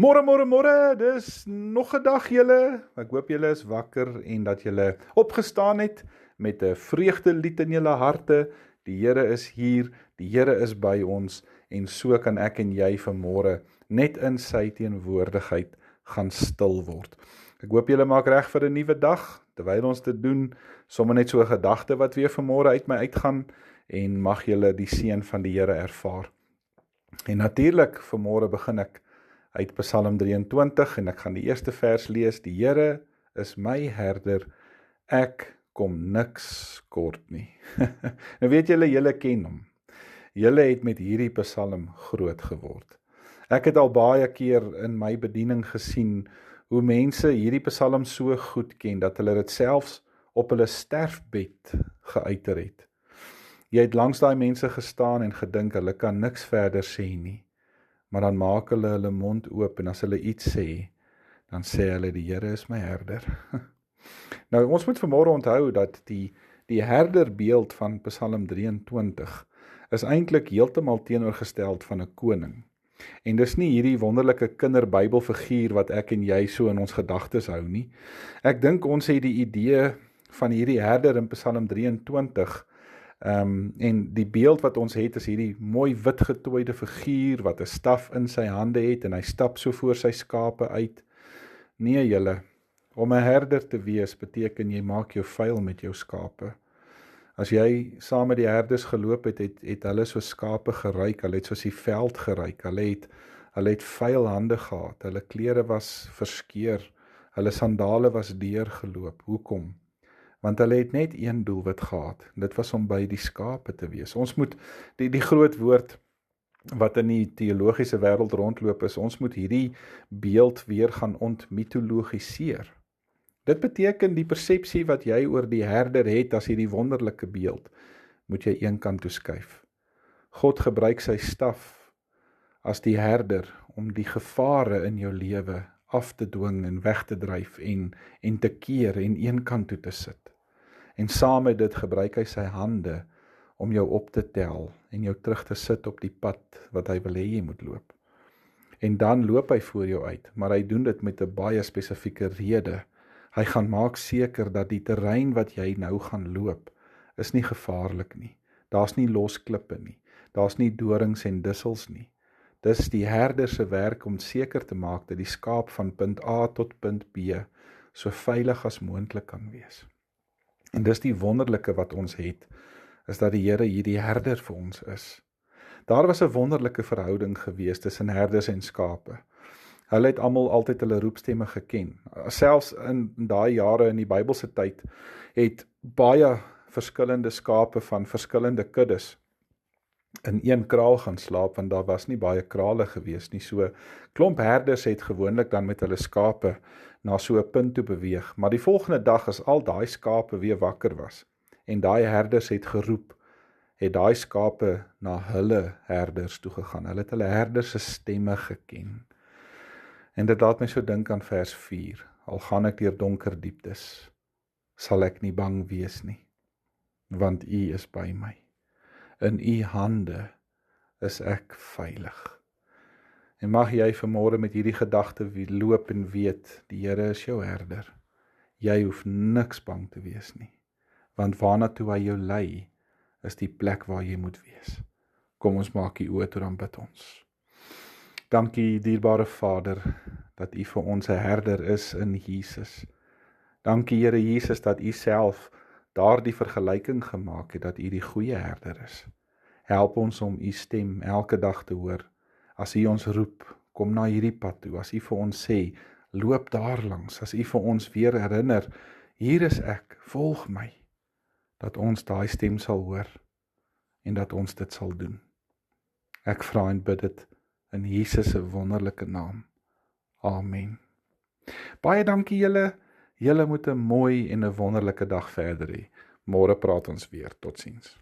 Môre, dis nog 'n dag julle. Ek hoop julle is wakker en dat julle opgestaan het met 'n vreugdelied in julle harte. Die Here is hier, die Here is by ons en so kan ek en jy vanmôre net in sy teenwoordigheid gaan stil word. Ek hoop julle maak reg vir 'n nuwe dag. Terwyl ons dit doen, sommer net so 'n gedagte wat weer vanmôre uit my uitgaan en mag julle die seën van die Here ervaar. En natuurlik vanmôre begin ek uit Psalm 23 en ek gaan die eerste vers lees. Die Here is my herder, ek kom niks kort nie. Nou weet julle ken hom. Julle het met hierdie Psalm groot geword. Ek het al baie keer in my bediening gesien hoe mense hierdie Psalm so goed ken dat hulle dit selfs op hulle sterfbed geuiter het. Jy het langs daai mense gestaan en gedink hulle kan niks verder sê nie. Maar dan maak hulle mond oop en as hulle iets sê, dan sê hulle die Here is my herder. Nou ons moet vanmôre onthou dat die herderbeeld van Psalm 23 is eintlik heeltemal teenoorgesteld van 'n koning. En dis nie hierdie wonderlike kinderbybelfiguur wat ek en jy so in ons gedagtes hou nie. Ek dink ons het die idee van hierdie herder in Psalm 23 en die beeld wat ons het is hierdie mooi wit getooide figuur wat 'n staf in sy hande het en hy stap so voor sy skape uit. Nee julle, om 'n herder te wees beteken jy maak jou vuil met jou skape. As jy saam met die herders geloop het hulle so skape geruik, hulle het soos die veld geruik, hulle het vuil hande gehad, hulle klere was verskeur, hulle sandale was deurgeloop. Hoekom? Want hulle het net een doelwit gehad, dit was om by die skape te wees. Ons moet, die groot woord wat in die teologiese wêreld rondloop is, ons moet hierdie beeld weer gaan ontmitologiseer. Dit beteken die persepsie wat jy oor die herder het as hierdie wonderlike beeld, moet jy een kant toe skuif. God gebruik sy staf as die herder om die gevare in jou lewe af te dwing en weg te dryf en te keer en een kant toe te sit. En saam met dit gebruik hy sy hande om jou op te tel en jou terug te sit op die pad wat hy wil hê jy moet loop. En dan loop hy voor jou uit, maar hy doen dit met 'n baie spesifieke rede. Hy gaan maak seker dat die terrein wat jy nou gaan loop, is nie gevaarlik nie. Daar's nie los klippe nie. Daar's nie dorings en dussels nie. Dis die herder se werk om seker te maak dat die skaap van punt A tot punt B so veilig as moontlik kan wees. En dis die wonderlike wat ons het, is dat die Here hierdie herder vir ons is. Daar was 'n wonderlike verhouding gewees tussen herders en skape. Hulle het almal altyd hulle roepstemme geken. Selfs in daai jare in die Bybelse tyd het baie verskillende skape van verskillende kuddes in een kraal gaan slaap, want daar was nie baie krale gewees nie. So klomp herders het gewoonlik dan met hulle skape na so 'n punt toe beweeg, maar die volgende dag as al daai skape weer wakker was en daai herders het geroep, het daai skape na hulle herders toe gegaan. Hulle het hulle herders se stemme geken. En dit laat my so dink aan vers 4. Al gaan ek deur donker dieptes, sal ek nie bang wees nie, want U is by my. In U hande is ek veilig. En mag jy vanmôre met hierdie gedagte loop en weet, die Here is jou herder. Jy hoef niks bang te wees nie, want waarna toe hy jou lei, is die plek waar jy moet wees. Kom ons maak die oë toe, dan bid ons. Dankie, dierbare Vader, dat U vir ons 'n herder is in Jesus. Dankie, Here Jesus, dat U self daardie vergelyking gemaak het, dat U die goeie herder is. Help ons om U stem elke dag te hoor. As U ons roep, kom na hierdie pad toe. As U vir ons sê, loop daar langs. As U vir ons weer herinner, hier is ek, volg my. Dat ons daai stem sal hoor en dat ons dit sal doen. Ek vra en bid dit in Jesus se wonderlike naam. Amen. Baie dankie julle. Julle moet 'n mooi en 'n wonderlike dag verder hê. Môre praat ons weer. Totsiens.